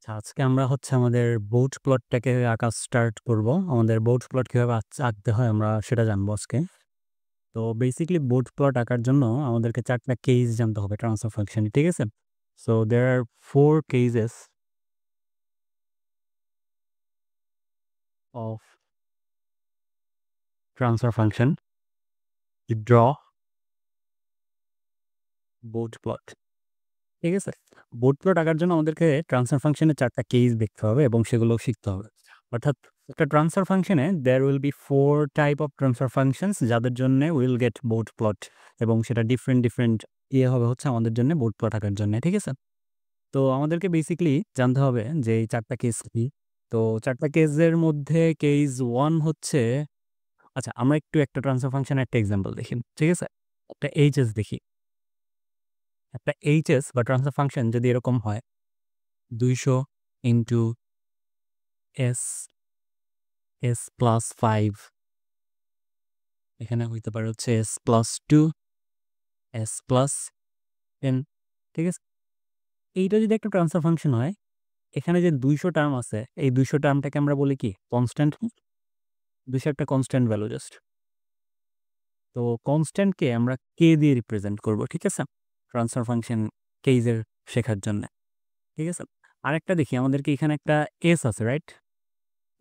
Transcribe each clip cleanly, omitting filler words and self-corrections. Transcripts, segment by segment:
আজকে আমরা হচ্ছে আমাদের বোট প্লটটাকে আঁকা স্টার্ট করব। আমাদের বোট প্লট কিভাবে আঁকতে হয় আমরা সেটা জানবো আজকে। তো বেসিক্যালি বোট প্লট আঁকার জন্য আমাদেরকে 4টা কেস জানতে হবে ট্রান্সফার ফাংশন, ঠিক আছে? So there are 4 cases of transfer function to draw Bode plot, ঠিক আছে? বোট প্লট আঁকার জন্য আমাদেরকে ট্রান্সফার ফাংশনের 4টা কেস দেখতে হবে এবং সেগুলো শিখতে হবে। অর্থাৎ একটা ট্রান্সফার ফাংশনে there will be 4 type of transfer functions যাদের জন্য উইল গেট বোট প্লট, এবং সেটা ডিফারেন্ট হবে হচ্ছে আমাদের জন্য বোট প্লট আঁকার জন্য, ঠিক আছে? তো আমাদেরকে বেসিক্যালি জানতে হবে যে এই 4টা কেস কি। তো 4টা কেসের মধ্যে কেস 1 হচ্ছে, আচ্ছা আমরা একটু একটা ট্রান্সফার ফাংশনের একটা এক্সাম্পল দেখি, ঠিক আছে? একটা এইচএস দেখি। একটা এইচএস বা ট্রান্সফার ফাংশন যদি এরকম হয় 200 ইন্টু এস প্লাস 5, এখানে হইতে পারে হচ্ছে এস প্লাস 2, এস প্লাস 10, ঠিক আছে? এইটা যদি একটা ট্রান্সফার ফাংশন হয়, এখানে যে 200 টার্ম আছে এই 200 টার্মটাকে আমরা বলি কি কনস্ট্যান্ট। 200 একটা কনস্ট্যান্ট ভ্যালু জাস্ট। তো কনস্ট্যান্টকে আমরা কে দিয়ে রিপ্রেজেন্ট করব, ঠিক আছে? ট্রান্সফার ফাংশন কেজের শেখার জন্য, ঠিক আছে? আরেকটা দেখি, আমাদেরকে এখানে একটা এস আছে, রাইট?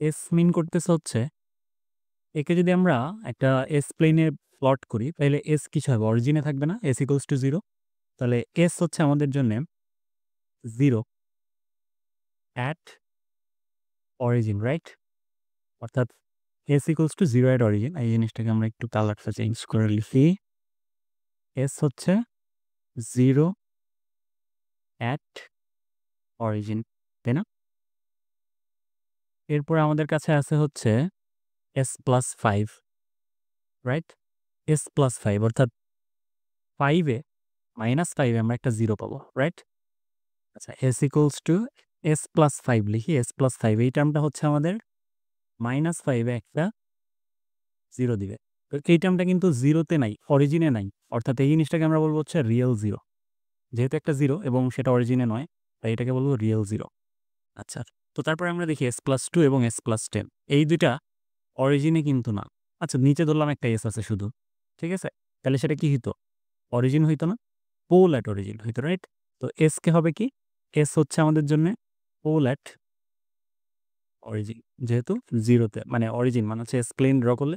এস মিন করতেছে হচ্ছে একে যদি আমরা একটা এস প্লেনে প্লট করি তাহলে এস কিছু হবে, অরিজিনে থাকবে না, এস ইকুয়ালস টু 0। তাহলে এস হচ্ছে আমাদের জন্য 0 অ্যাট অরিজিন, রাইট? অর্থাৎ S equals to 0 at origin. এই জিনিসটাকে আমরা একটু কালারটা চেঞ্জ করে লিখি। এস হচ্ছে 0 অ্যাট অরিজিন, তাই না? এরপর আমাদের কাছে আছে হচ্ছে S plus 5, right? S plus 5 অর্থাৎ 5-এ -5-এ আমরা একটা 0 পাবো, রাইট? আচ্ছা, S equals to S plus 5 লিখি। এস প্লাস 5 এই টার্মটা হচ্ছে আমাদের -5-এ একটা 0 দিবে। তো এই টার্মটা কিন্তু 0-তে নাই, অরিজিনে নাই। অর্থাৎ এই জিনিসটাকে আমরা বলবো হচ্ছে রিয়েল 0। যেহেতু একটা 0 এবং সেটা অরিজিনে নয়, তাই এটাকে বলবো রিয়েল 0। আচ্ছা, তো তারপরে আমরা দেখি এস প্লাস 2 এবং এস প্লাস 10 এই 2টা অরিজিনে কিন্তু না। আচ্ছা, নিচে ধরলাম একটা এস আছে শুধু, ঠিক আছে? তাহলে সেটা কি হইতো? অরিজিন হইতো না, পোল অ্যাট অরিজিন হইতো, রাইট? তো এস কে হবে কি? এস হচ্ছে আমাদের জন্য পোল অ্যাট অরিজিন, যেহেতু 0-তে মানে অরিজিন মানে হচ্ছে এস প্লেন ড্র করলে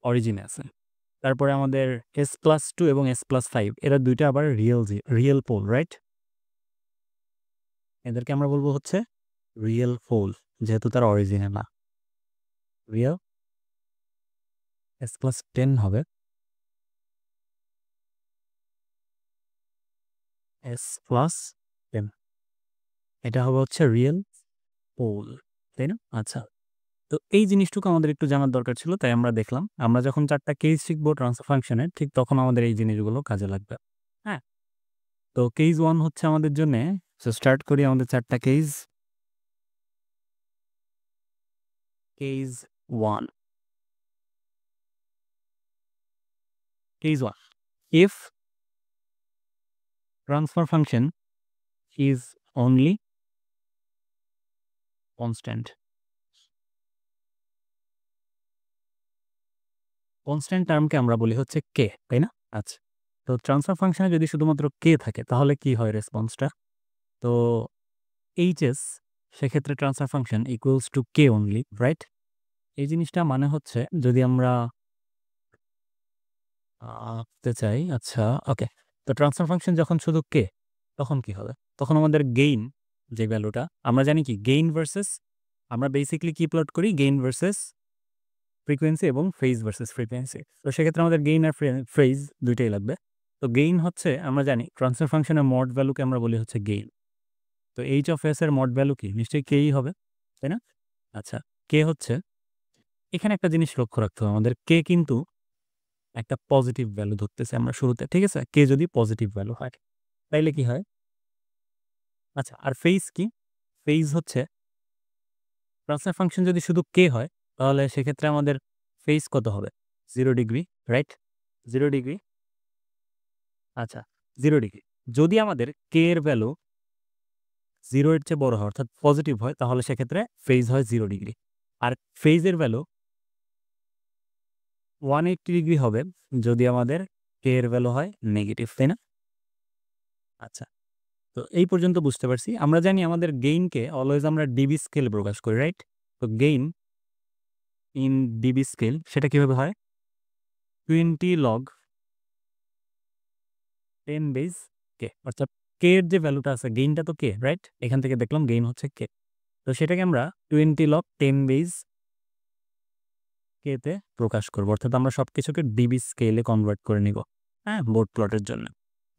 অরিজিনে আছে। তারপরে আমাদের এস প্লাস 2 এবং এস প্লাস 5 এরা 2টা আবার রিয়েল পোল, রাইট? এদেরকে আমরা বলবো হচ্ছে রিয়েল পোল, যেহেতু তার অরিজিনে না। রিয়েল এস প্লাস 10 হবে এস প্লাস 10, এটা হবে হচ্ছে রিয়েল পোল, তাই না? আচ্ছা, তো এই জিনিসটুকু আমাদের একটু জানার দরকার ছিল, তাই আমরা দেখলাম আমরা যখন 4টা কেস শিখবো ট্রান্সফার ফাংশনের ঠিক তখন আমাদের এই জিনিসগুলো কাজে লাগবে। হ্যাঁ, তো কেস 1 হচ্ছে আমাদের জন্য, সো স্টার্ট করি আমাদের 4টা case. Case 1, case 1, if transfer function is only constant. Constant টার্মকে আমরা বলি হচ্ছে কে, তাই না? আচ্ছা, তো ট্রান্সফার ফাংশনে যদি শুধুমাত্র কে থাকে তাহলে কি হয় রেসপন্সটা? তো এইচএস সেক্ষেত্রে transfer function equals to K only, right? এই জিনিসটা মানে হচ্ছে যদি আমরা আঁকতে চাই, আচ্ছা ওকে, তো ট্রান্সফার ফাংশন যখন শুধু কে তখন কি হবে? তখন আমাদের গেইন যে ভ্যালুটা আমরা জানি কি গেইন ভার্সেস, আমরা বেসিক্যালি কি প্লট করি গেইন ভার্সেস ফ্রিকোয়েন্সি এবং ফেজ ভার্সেস ফ্রিকোয়েন্সি। তো সেক্ষেত্রে আমাদের গেইন আর ফেজ দুইটাই লাগবে। তো গেইন হচ্ছে আমরা জানি ট্রান্সফার ফাংশনের মড ভ্যালুকে আমরা বলি হচ্ছে গেইন। তো এইচ অফ এস এর মড ভ্যালু কি? নিশ্চয়ই কেই হবে, তাই না? আচ্ছা, কে হচ্ছে, এখানে একটা জিনিস লক্ষ্য রাখতে হবে আমাদের, কে কিন্তু একটা পজিটিভ ভ্যালু ধরতেছে আমরা শুরুতে, ঠিক আছে? কে যদি পজিটিভ ভ্যালু হয় তাইলে কি হয়? আচ্ছা, আর ফেজ কি? ফেজ হচ্ছে ট্রান্সফার ফাংশন যদি শুধু কে হয় তাহলে সেক্ষেত্রে আমাদের ফেজ কত হবে? 0 ডিগ্রি, রাইট? 0 ডিগ্রি। আচ্ছা, 0 ডিগ্রি। যদি আমাদের কে এর ভ্যালু 0 এর চেয়ে বড় হয় অর্থাৎ পজিটিভ হয় তাহলে সেক্ষেত্রে ফেজ হয় 0 ডিগ্রি। আর ফেজের ভ্যালু 180 ডিগ্রি হবে যদি আমাদের কে এর ভ্যালু হয় নেগেটিভ, তাই না? আচ্ছা, তো এই পর্যন্ত বুঝতে পারছি। আমরা জানি আমাদের গেইনকে অলওয়েজ আমরা ডিবি স্কেলে প্রকাশ করি, রাইট? তো গেইন ইন ডিবি স্কেল সেটা কিভাবে হয়? 20 লগ 10 বেজ কে, অর্থাৎ কে এর যে ভ্যালুটা আছে, গেইনটা তো কে, রাইট? এখান থেকে দেখলাম গেইন হচ্ছে কে। তো সেটাকে আমরা 20 লগ 10 বেজ কে তে প্রকাশ করব, অর্থাৎ আমরা সবকিছুকে ডিবি স্কেলে কনভার্ট করে নিব, হ্যাঁ, বোর্ড প্লটের জন্য।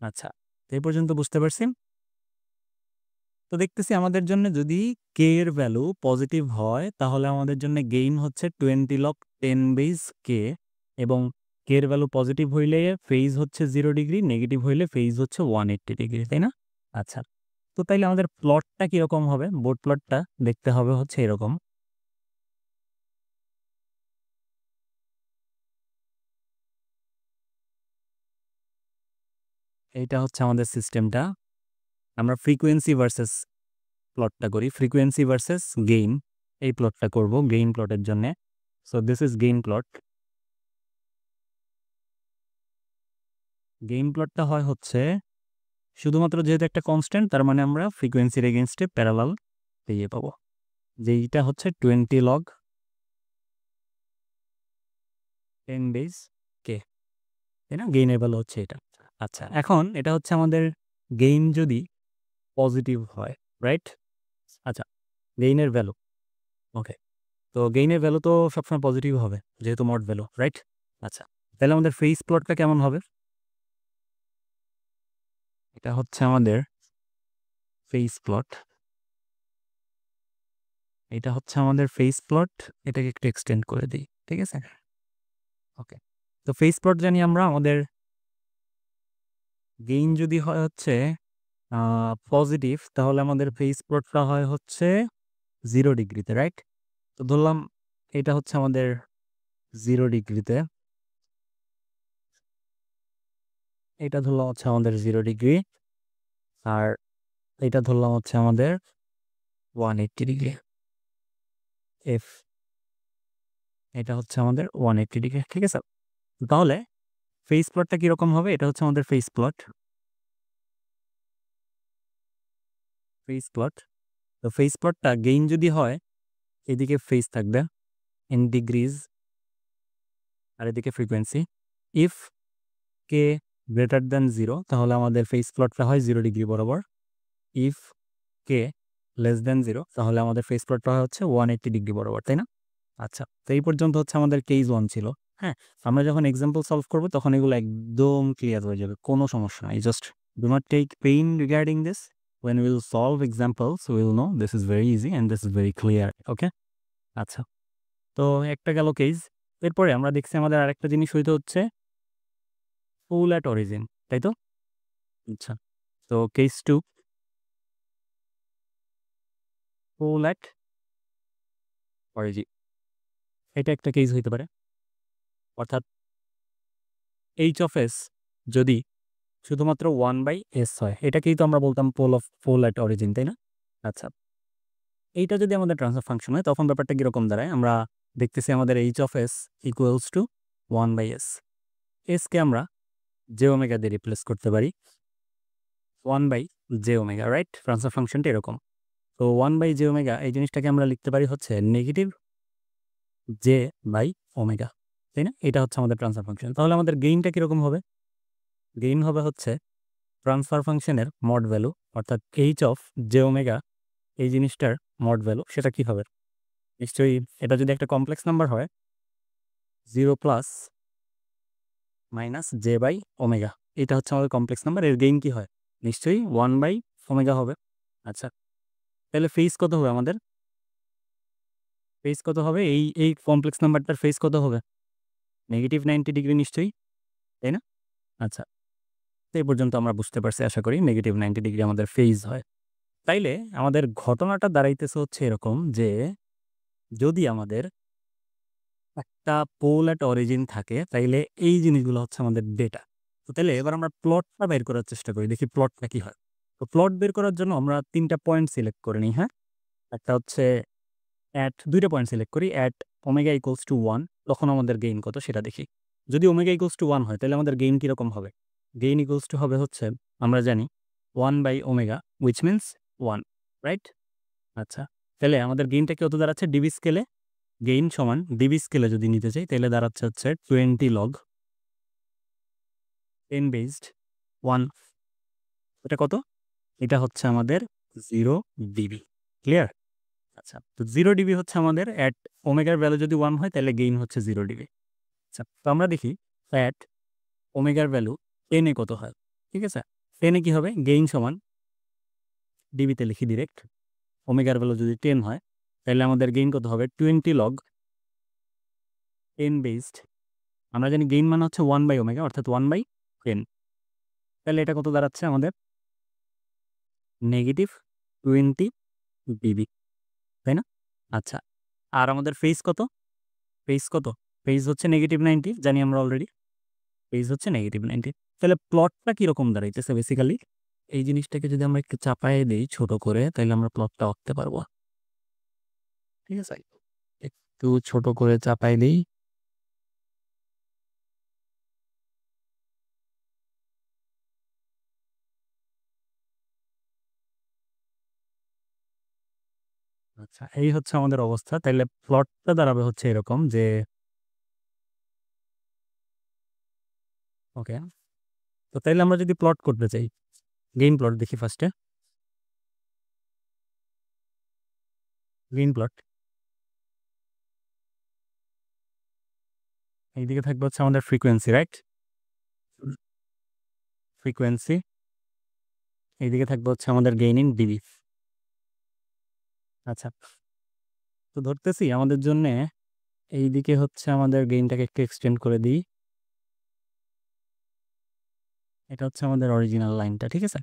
আচ্ছা, তো এই পর্যন্ত বুঝতে পারছি। তো দেখতেছি আমাদের জন্য যদি কে এর ভ্যালু পজিটিভ হয় তাহলে আমাদের জন্য গেইন হচ্ছে 20 লগ 10 বেজ কে, এবং কে এর ভ্যালু পজিটিভ হইলে ফেজ হচ্ছে 0 ডিগ্রি, নেগেটিভ হইলে ফেজ হচ্ছে 180 ডিগ্রি, তাই না? আচ্ছা, তো তাইলে আমাদের প্লটটা কিরকম হবে? বোর্ড প্লটটা দেখতে হবে হচ্ছে এরকম। এইটা হচ্ছে আমাদের সিস্টেমটা। আমরা ফ্রিকোয়েন্সি ভার্সেস প্লটটা করি, ফ্রিকোয়েন্সি ভার্সেস গেইন, এই প্লটটা করব গেইন প্লটের জন্য। So this is gain plot. Gain প্লটটা হয় হচ্ছে শুধুমাত্র যেহেতু একটা কনস্ট্যান্ট তার মানে আমরা ফ্রিকোয়েন্সির এগেনস্টে প্যারালাল পেয়ে পাবো, যে এইটা হচ্ছে 20 লগ 10 বেজ কে, তাই না? গেইনের ভ্যালু হচ্ছে এটা। আচ্ছা, এখন এটা হচ্ছে আমাদের গেইন যদি পজিটিভ হয়, রাইট? আচ্ছা, গেইনের ভ্যালু, ওকে, তো গেইনের ভ্যালু তো সবসময় পজিটিভ হবে যেহেতু মড ভ্যালু, রাইট? আচ্ছা, তাহলে আমাদের ফেজ প্লটটা কেমন হবে? এটা হচ্ছে আমাদের ফেজ প্লট, এটা হচ্ছে আমাদের ফেজ প্লট। এটাকে একটু এক্সটেন্ড করে দিই, ঠিক আছে? ওকে, তো ফেজ প্লট জানি আমরা আমাদের গেইন যদি হয় হচ্ছে পজিটিভ তাহলে আমাদের ফেজ প্লটটা হয় হচ্ছে 0 ডিগ্রিতে, রাইট? তো ধরলাম এটা হচ্ছে আমাদের 0 ডিগ্রিতে, এটা ধরলাম হচ্ছে আমাদের 0 ডিগ্রি, আর এটা ধরলাম হচ্ছে আমাদের 180 ডিগ্রি। এফ, এটা হচ্ছে আমাদের 180 ডিগ্রি, ঠিক আছে? তাহলে ফেজ প্লটটা কিরকম হবে? এটা হচ্ছে আমাদের ফেজ প্লট, ফেজ প্লট। তো ফেজ প্লটটা গেইন যদি হয় এদিকে ফেজ থাকবে ইন ডিগ্রিজ আর এদিকে frequency. If k greater than 0 তাহলে আমাদের ফেজ প্লটটা হয় 0 ডিগ্রি বরাবর। ইফ কে লেস দ্যান 0 তাহলে আমাদের ফেজ প্লটটা হয় হচ্ছে 180 ডিগ্রি বরাবর, তাই না? আচ্ছা, তো এই পর্যন্ত হচ্ছে আমাদের কেস 1 ছিল। হ্যাঁ, আমরা যখন এক্সাম্পল সলভ করব তখন এগুলো একদম ক্লিয়ার হয়ে যাবে, কোনো সমস্যা নাই। Just do not take pain regarding this. when we will solve examples we will know this is very easy and this is very clear. ওকে, আচ্ছা, তো একটা গেল কেস। এরপরে আমরা দেখছি আমাদের আরেকটা জিনিস হইতে হচ্ছে ফুল অ্যাট অরিজিন, তাই তো? আচ্ছা, তো কেস 2 ফুল অ্যাট অরিজিন, এটা একটা কেস হইতে পারে। অর্থাৎ এইচ অফ এস যদি শুধুমাত্র 1/s হয়, এটাকেই তো আমরা বলতাম পোল অ্যাট অরিজিন, তাই না? আচ্ছা, এইটা যদি আমাদের ট্রান্সফার ফাংশন হয় তখন ব্যাপারটা কিরকম দাঁড়ায়? আমরা দেখতেছি আমাদের H of S equals to 1/s। SK আমরা জে ওমেগা দিয়ে রিপ্লেস করতে পারি, 1/j ওমেগা, রাইট? ট্রান্সফার ফাংশনটা এরকম। তো 1/j ওমেগা এই জিনিসটাকে আমরা লিখতে পারি হচ্ছে নেগেটিভ জে বাই ওমেগা, তাই না? এটা হচ্ছে আমাদের ট্রান্সফার ফাংশন। তাহলে আমাদের গেইনটা কিরকম হবে? গেইন হবে হচ্ছে ট্রান্সফার ফাংশনের মড ভ্যালু, অর্থাৎ এইচ অফ জে ওমেগা এই জিনিসটার মড ভ্যালু, সেটা কি হবে? নিশ্চয়ই এটা যদি একটা কমপ্লেক্স নাম্বার হয় 0 plus minus j by omega, এটা হচ্ছে আমাদের কমপ্লেক্স নাম্বার, এর গেইন কি হয়? নিশ্চয়ই 1/ওমেগা হবে। আচ্ছা, তাহলে ফেজ কত হবে আমাদের? ফেজ কত হবে? এই কমপ্লেক্স নাম্বারটার ফেজ কত হবে? নেগেটিভ 90 ডিগ্রি নিশ্চয়ই, তাই না? আচ্ছা, তো এই পর্যন্ত আমরা বুঝতে পারছি আশা করি নেগেটিভ 90 ডিগ্রি আমাদের ফেজ হয়। তাইলে আমাদের ঘটনাটা দাঁড়াইতেছে হচ্ছে এরকম যে যদি আমাদের একটা পোল অ্যাট অরিজিন থাকে তাইলে এই জিনিসগুলো হচ্ছে আমাদের ডেটা। তো তাহলে এবার আমরা প্লটটা বের করার চেষ্টা করি, দেখি প্লটটা কি হয়। তো প্লট বের করার জন্য আমরা 3টা পয়েন্ট সিলেক্ট করে নিই, হ্যাঁ? একটা হচ্ছে দুইটা পয়েন্ট সিলেক্ট করি, ওমেগা ইকুয়ালস টু 1, তখন আমাদের গেইন কত সেটা দেখি। যদি ওমেগা ইকুয়ালস টু 1 হয় তাহলে আমাদের গেইন কীরকম হবে? গেইন ইকুয়ালস টু হবে হচ্ছে, আমরা জানি 1/ওমেগা, উইচ মিনস 1, রাইট? আচ্ছা, তাহলে আমাদের গেইনটা কত দাঁড়াচ্ছে ডিবি স্কেলে? গেইন সমান ডিবি স্কেলে যদি নিতে চাই তাহলে দাঁড়াচ্ছে হচ্ছে 20 লগ 10 বেসড 1। এটা কত? এটা হচ্ছে আমাদের 0 ডিবি। ক্লিয়ার? আচ্ছা, তো 0 ডিবি হচ্ছে আমাদের ওমেগার ভ্যালু যদি 1 হয় তাহলে গেইন হচ্ছে 0 ডিবি। আচ্ছা, তো আমরা দেখি ওমেগার ভ্যালু 10 এ কত হয়। ঠিক আছে? 10 এ কি হবে? গেইন সমান ডিবিতে লিখি ডিরেক্ট। ওমেগার ভ্যালু যদি 10 হয় তাহলে আমাদের গেইন কত হবে? 20 লগ 10 বেসড, আমরা জানি গেইন মানে হচ্ছে 1/ওমেগা, অর্থাৎ 1/10। তাহলে এটা কত দাঁড়াচ্ছে আমাদের? -20 ডিবি, তাই না? আচ্ছা, আর আমাদের ফেজ কত? ফেজ হচ্ছে -90, জানি আমরা অলরেডি। ফেজ হচ্ছে -90। তাহলে প্লটটা কিরকম দাঁড়াইতেছে বেসিক্যালি? এই জিনিসটাকে যদি আমরা একটু চাপায়ে দেই ছোট করে, তাহলে আমরা প্লটটা আঁকতে পারবো। ঠিক আছে? একটু ছোট করে চাপায়ে দেই। আচ্ছা, এই হচ্ছে আমাদের অবস্থা। তাইলে প্লটটা দাঁড়াবে হচ্ছে এরকম যে, ওকে, তো তাইলে আমরা যদি প্লট করতে চাই, গেইন প্লট দেখি ফার্স্টে। গেইন প্লট, এইদিকে থাকবে হচ্ছে আমাদের ফ্রিকোয়েন্সি, রাইট? ফ্রিকোয়েন্সি, এইদিকে থাকবে হচ্ছে আমাদের গেইন ইন ডিবি। আচ্ছা, তো ধরতেছি আমাদের জন্যে এইদিকে হচ্ছে আমাদের গেইনটাকে একটু এক্সটেন্ড করে দিই। এটা হচ্ছে আমাদের অরিজিনাল লাইনটা, ঠিক আছে?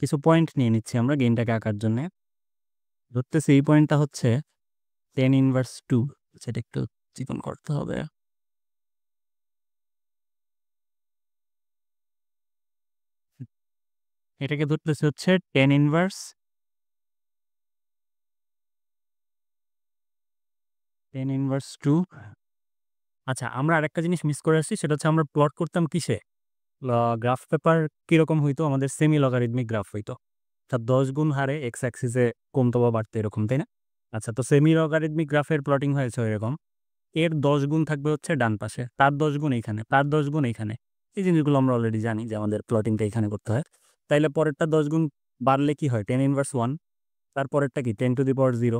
কিছু পয়েন্ট নিয়ে নিচ্ছি আমরা গেইনটাকে আঁকার জন্যে। ধরতেছি এই পয়েন্টটা হচ্ছে 10^2, সেটা একটু চিকন করতে হবে। এটাকে ধরতেছি হচ্ছে 10^2। আচ্ছা, আমরা আরেকটা জিনিস মিস করে আসছি, সেটা হচ্ছে আমরা প্লট করতাম কিসে? গ্রাফ পেপার কিরকম হইতো? আমাদের সেমি লগারিদমিক গ্রাফ হইতো, অর্থাৎ 10 গুণ হারে এক্স অ্যাক্সিসে কমতো বা বাড়তো এরকম, তাই না? আচ্ছা, তো সেমি লগারিদমিক গ্রাফের প্লটিং হয়েছে এরকম, এর 10 গুণ থাকবে হচ্ছে ডান পাশে, তার 10 গুণ এইখানে, তার 10 গুণ এইখানে। এই জিনিসগুলো আমরা অলরেডি জানি যে আমাদের প্লটিংটা এখানে করতে হয়। তাইলে পরেরটা 10 গুণ বাড়লে কি হয়? 10^1। তারপরেরটা কি? 10^0।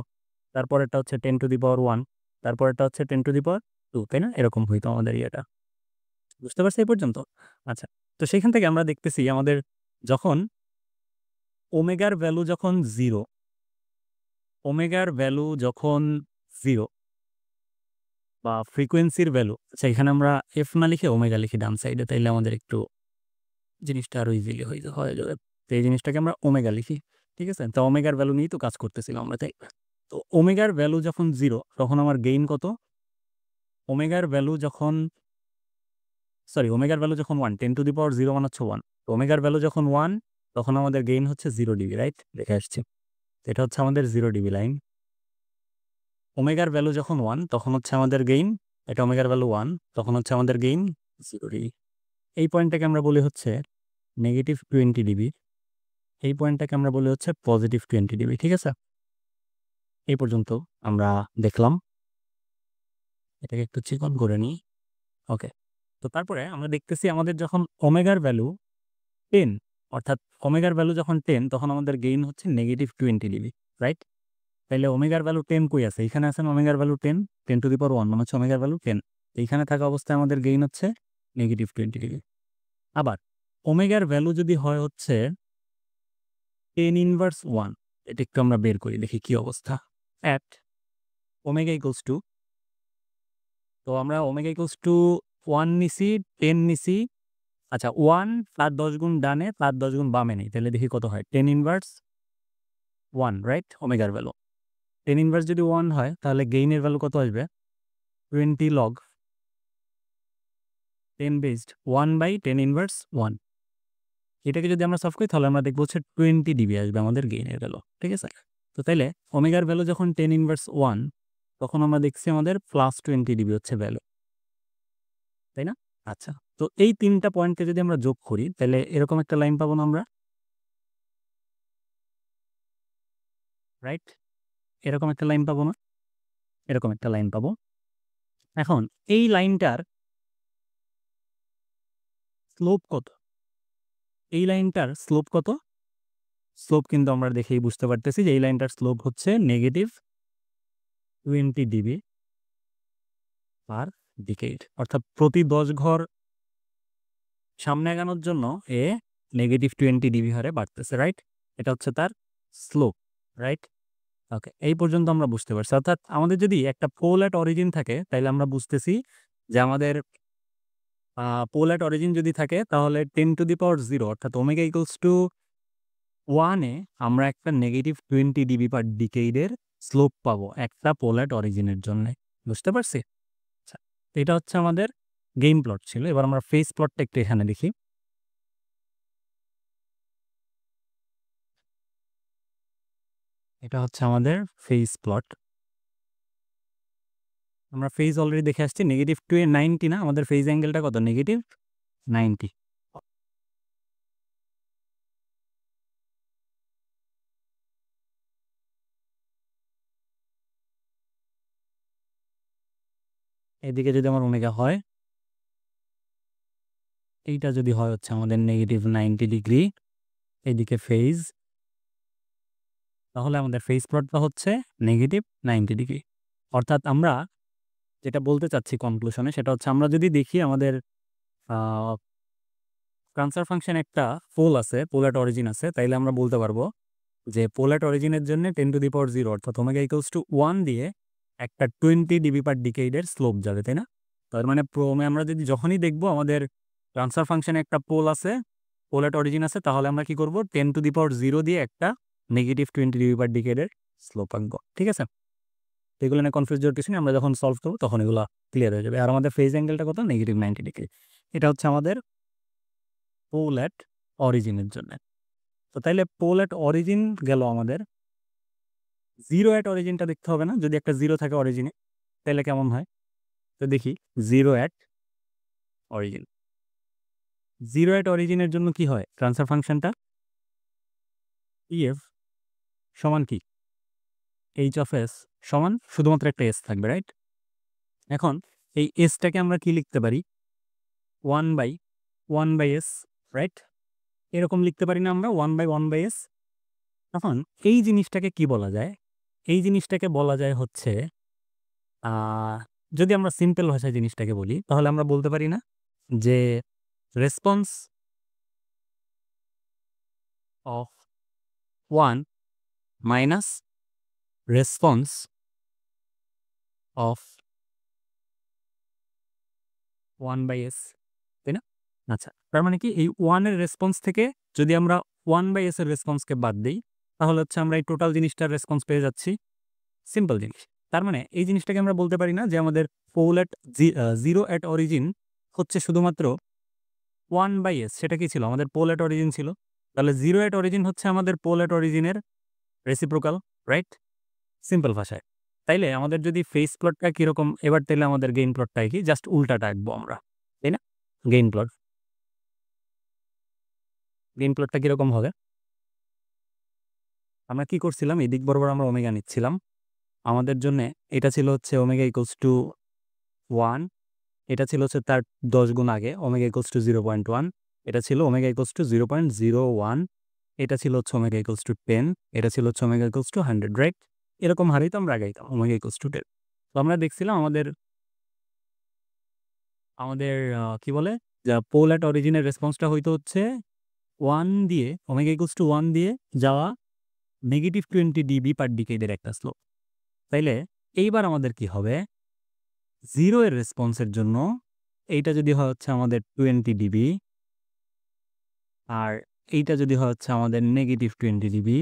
তারপরেরটা হচ্ছে 10^1। তারপরেরটা হচ্ছে 10^2, তাই না? এরকম হইতো আমাদের ইয়েটা। বুঝতে পারছি এই পর্যন্ত? আচ্ছা, তো সেখান থেকে আমরা দেখতেছি আমাদের যখন ওমেগার ভ্যালু যখন 0, ওমেগার ভ্যালু যখন 0 বা ফ্রিকোয়েন্সির ভ্যালু, আচ্ছা এখানে আমরা এফ না লিখে ওমেগা লিখি ডান সাইডে, তাইলে আমাদের একটু জিনিসটা আরো ইজিলি হয়ে যাবে। তো এই জিনিসটাকে আমরা ওমেগা লিখি, ঠিক আছে? তো ওমেগার ভ্যালু নিয়েই তো কাজ করতেছিলাম আমরা, তাই? তো ওমেগার ভ্যালু যখন 0 তখন আমার গেইন কত? ওমেগার ভ্যালু যখন ওমেগার ভ্যালু যখন 1, 10^0 মানে হচ্ছে 1। তো ওমেগার ভ্যালু যখন 1 তখন আমাদের গেইন হচ্ছে 0 ডিবি, রাইট? দেখে আসছি। এটা হচ্ছে আমাদের 0 ডিবি লাইন। ওমেগার ভ্যালু যখন 1 তখন হচ্ছে আমাদের গেইন, এটা ওমেগার ভ্যালু 1 তখন হচ্ছে আমাদের গেইন 0 ডিবি। এই পয়েন্টটাকে আমরা বলি হচ্ছে -20 ডিবি। এই পয়েন্টটাকে আমরা বলি হচ্ছে +20 ডিবি, ঠিক আছে? এই পর্যন্ত আমরা দেখলাম। এটাকে একটু চিকন করে নিই। ওকে, তো তারপরে আমরা দেখতেছি আমাদের যখন ওমেগার ভ্যালু 10, অর্থাৎ ওমেগার ভ্যালু যখন 10 তখন আমাদের গেইন হচ্ছে -20 ডিবি, রাইট? তাইলে ওমেগার ভ্যালু 10 কই আছে? এখানে আছে না ওমেগার ভ্যালু 10, 10^1 মানে হচ্ছে ওমেগার ভ্যালু 10। এইখানে থাকা অবস্থায় আমাদের গেইন হচ্ছে -20 ডিবি। আবার ওমেগার ভ্যালু যদি হয় হচ্ছে 10^1, এটা একটু আমরা বের করি দেখি কি অবস্থা। অ্যাট ওমেগা ইকুয়ালস টু, তো আমরা ওমেগা ইকুয়ালস টু 1 নিছি, 10 নিছি। আচ্ছা, 1 তার 10 গুণ ডানে, তার 10 গুণ বামে নেই, তাহলে দেখি কত হয়? 10^1, রাইট? ওমেগার ভ্যালু 10 যদি 1 হয় তাহলে গেইনের ভ্যালু কত আসবে? 20 লগ 10 বেসড 1/10^1। এটাকে যদি আমরা সলভ করি তাহলে আমরা দেখবো হচ্ছে 20 ডিবি আসবে আমাদের গেইনের ভ্যালু, ঠিক আছে? তো তাইলে ওমেগার ভ্যালু যখন 10 ইনভার্স 1 তখন আমরা দেখছি আমাদের +20 ডিবি হচ্ছে ভ্যালু, তাই না? আচ্ছা, তো এই 3টা পয়েন্টকে যদি আমরা যোগ করি তাহলে এরকম একটা লাইন পাবো না আমরা, রাইট? এরকম একটা লাইন পাবো না? এরকম একটা লাইন পাবো। এখন এই লাইনটার স্লোপ কত? এই লাইনটার স্লোপ কত? স্লোপ কিন্তু আমরা দেখেই বুঝতে পারতেছি যে এই লাইনটার স্লোপ হচ্ছে -20 ডিবি পার ডিকেড, অর্থাৎ প্রতি 10 ঘর সামনে আগানোর জন্য এ -20 ডিবি হারে বাড়তেছে, রাইট? এটা হচ্ছে তার স্লোপ, রাইট? ওকে, এই পর্যন্ত আমরা বুঝতে পারছি। অর্থাৎ আমাদের যদি একটা পোল এট অরিজিন থাকে তাইলে আমরা বুঝতেছি যে আমাদের পোল এট অরিজিন যদি থাকে তাহলে 10⁻0 অর্থাৎ ওমেগা ইকুয়ালস টু 1 এ আমরা একটা -20 ডিবি পার ডিকেইডের স্লোপ পাবো একটা পোল এট অরিজিনের জন্যে। বুঝতে পারছি? আচ্ছা, তো এটা হচ্ছে আমাদের গেইন প্লট ছিল। এবার আমরা ফেজ প্লটটা একটু এখানে দেখি। এটা হচ্ছে আমাদের ফেজ প্লট। আমরা ফেজ অলরেডি দেখে আসছি -290 না, আমাদের ফেজ অ্যাঙ্গেলটা কত? -90। এদিকে যদি আমার ওমেগা হয়, এইটা যদি হয় হচ্ছে আমাদের -90 ডিগ্রি, এদিকে ফেজ, তাহলে আমাদের ফেজ প্লটটা হচ্ছে -90 ডিগ্রি। অর্থাৎ আমরা যেটা বলতে চাচ্ছি কনক্লুশনে সেটা হচ্ছে আমরা যদি দেখি আমাদের ট্রান্সফার ফাংশন একটা পোল আছে, পোল এট অরিজিন আছে, তাইলে আমরা বলতে পারবো যে পোল এট অরিজিনের জন্য 10⁻0 অর্থাৎ ওমেগা ইকুয়ালস টু 1 দিয়ে একটা 20 ডিবি পার ডিকেইডের স্লোপ যাবে, তাই না? তার মানে প্রোমে আমরা যদি যখনই দেখবো আমাদের ট্রান্সফার ফাংশনে একটা পোল আছে, পোল এট অরিজিন আছে, তাহলে আমরা কি করব 10⁻0 দিয়ে একটা -20 ডিবি পার ডিকেইডের স্লোপ আঁকবো, ঠিক আছে? তো এগুলো নিয়ে কনফিউজ হওয়ার কিছু নেই, আমরা যখন সলভ করবো তখন এগুলো ক্লিয়ার হয়ে যাবে। আর আমাদের ফেজ অ্যাঙ্গেলটা কত? -90 ডিগ্রি। এটা হচ্ছে আমাদের পোল এট অরিজিনের জন্য। তো তাইলে পোল এট অরিজিন গেল আমাদের, জিরো এট অরিজিনটা দেখতে হবে না? যদি একটা জিরো থাকে অরিজিনে তাহলে কেমন হয়? তো দেখি, জিরো এট অরিজিন। জিরো এট অরিজিনের জন্য কি হয়? ট্রান্সফার ফাংশনটা EF সমান কি? এইচ অফ এস সমান শুধুমাত্র একটা এস থাকবে, রাইট? এখন এই এসটাকে আমরা কি লিখতে পারি? 1/1/s, right? এরকম লিখতে পারি না আমরা 1/1/s? এখন এই জিনিসটাকে কি বলা যায়? এই জিনিসটাকে বলা যায় হচ্ছে যদি আমরা সিম্পল ভাষায় জিনিসটাকে বলি তাহলে আমরা বলতে পারি না যে response of 1 minus response of 1/s, তাই না? আচ্ছা, তার মানে কি এই 1 এর রেসপন্স থেকে যদি আমরা 1/s এর রেসপন্সকে বাদ দেই তাহলে হচ্ছে আমরা এই টোটাল জিনিসটার রেসপন্স পেয়ে যাচ্ছি। সিম্পল জিনিস। তার মানে এই জিনিসটাকে আমরা বলতে পারি না যে আমাদের পোল এট জিরো এট অরিজিন হচ্ছে শুধুমাত্র 1/s, সেটা কি ছিল? আমাদের পোল এট অরিজিন ছিল। তাহলে জিরো এট অরিজিন হচ্ছে আমাদের পোল এট অরিজিনের রেসিপ্রোকাল, রাইট? সিম্পল ভাষায়। তাইলে আমাদের যদি ফেজ প্লটটা কিরকম, এবার তাইলে আমাদের গেইন প্লটটা কি? জাস্ট উল্টাটা আঁকবো আমরা, তাই না? গেইন প্লট, গেইন প্লটটা কিরকম হবে? আমরা কি করছিলাম? এদিক বরাবর আমরা ওমেগা নিচ্ছিলাম। আমাদের জন্যে এটা ছিল হচ্ছে ওমেগা ইকুয়ালস টু 1, এটা ছিল হচ্ছে তার 10 গুণ আগে ওমেগা ইকুয়ালস টু 0.1, এটা ছিল ওমেগা ইকুয়ালস টু 0.01, এটা ছিল হচ্ছে ওমেগা ইকুয়ালস টু 10, এটা ছিল হচ্ছে ওমেগা ইকুয়ালস টু 100, রাইট? এরকম হারেই তো আমরা আগাইতাম ওমেগা ইকুয়ালস টু 10। তো আমরা দেখছিলাম আমাদের আমাদের কি বলে? যা পোল এট অরিজিনের রেসপন্সটা হইতো হচ্ছে 1 দিয়ে ওমেগা ইকুয়ালস টু 1 দিয়ে যাওয়া -20 ডিবি পার ডিকেডের একটা স্লোপ। তাইলে এইবার আমাদের কি হবে? 0 এর রেসপন্সের জন্য এইটা যদি হয় হচ্ছে আমাদের 20 ডিবি আর এইটা যদি হয় হচ্ছে আমাদের -20 ডিবি,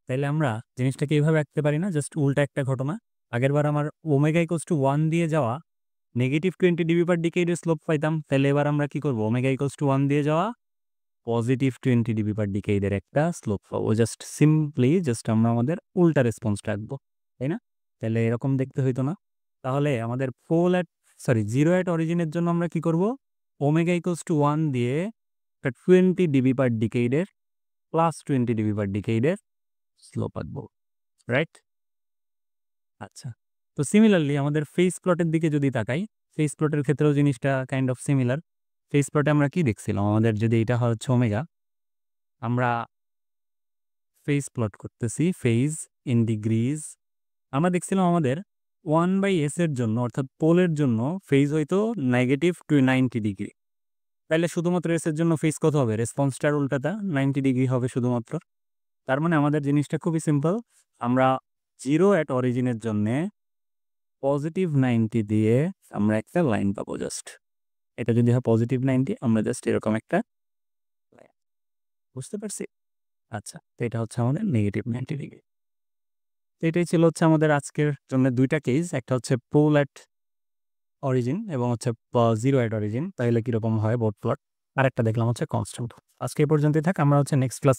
তাইলে আমরা জিনিসটাকে এইভাবে রাখতে পারি না? জাস্ট উল্টা একটা ঘটনা। আগেরবার আমার ওমেগা ইকুয়ালস টু 1 দিয়ে যাওয়া -20 ডিবি পার ডিকেডের স্লোপ পাইতাম। তাইলে এবার আমরা কি করব? ওমেগা ইকুয়ালস টু 1 দিয়ে যাওয়া পজিটিভ 20 ডিবি পার ডিকেইডের একটা স্লোপ পাবো। জাস্ট সিম্পলি আমরা আমাদের উল্টা রেসপন্স রাখবো, তাই না? তাহলে এরকম দেখতে হইতো না? তাহলে আমাদের জিরো অ্যাট অরিজিনের জন্য আমরা কি করব? ওমেগা ইকুয়ালস টু 1 দিয়ে একটা 20 ডিবি পার ডিকেইডের প্লাস 20 ডিবি পার ডিকেইডের স্লোপ আঁকবো, রাইট? আচ্ছা, তো সিমিলারলি আমাদের ফেজ প্লটের দিকে যদি তাকাই, ফেজ প্লটের ক্ষেত্রেও জিনিসটা কাইন্ড অফ সিমিলার। ফেজ প্লটে আমরা কি দেখছিলাম? আমাদের যদি এটা হচ্ছে ওমেগা, আমরা ফেজ প্লট করতেছি, ফেজ ইন ডিগ্রিজ। আমরা দেখছিলাম আমাদের 1/s এর জন্য অর্থাৎ পোলের জন্য ফেজ হয়তো নেগেটিভ 90 ডিগ্রি। তাহলে শুধুমাত্র এস এর জন্য ফেজ কত হবে? রেসপন্সটার উল্টাটা 90 ডিগ্রি হবে শুধুমাত্র। তার মানে আমাদের জিনিসটা খুবই সিম্পল। আমরা জিরো অ্যাট অরিজিনের জন্যে পজিটিভ 90 দিয়ে আমরা একটা লাইন পাবো জাস্ট। এটা যদি হয় পজিটিভ 90, আমরা জাস্ট এরকম একটা লাইন। বুঝতে পারছি? আচ্ছা, তো এটা হচ্ছে আমাদের নেগেটিভ 90 ডিগ্রি। তো এটাই ছিল হচ্ছে আমাদের আজকের জন্য 2টা কেস। একটা হচ্ছে পোল অ্যাট অরিজিন এবং হচ্ছে জিরো অ্যাট অরিজিন, তাহলে কীরকম হয় বোথ প্লট। আরেকটা দেখলাম হচ্ছে কনস্ট্যান্ট। আজকে এই পর্যন্তই থাক। আমরা হচ্ছে নেক্সট ক্লাস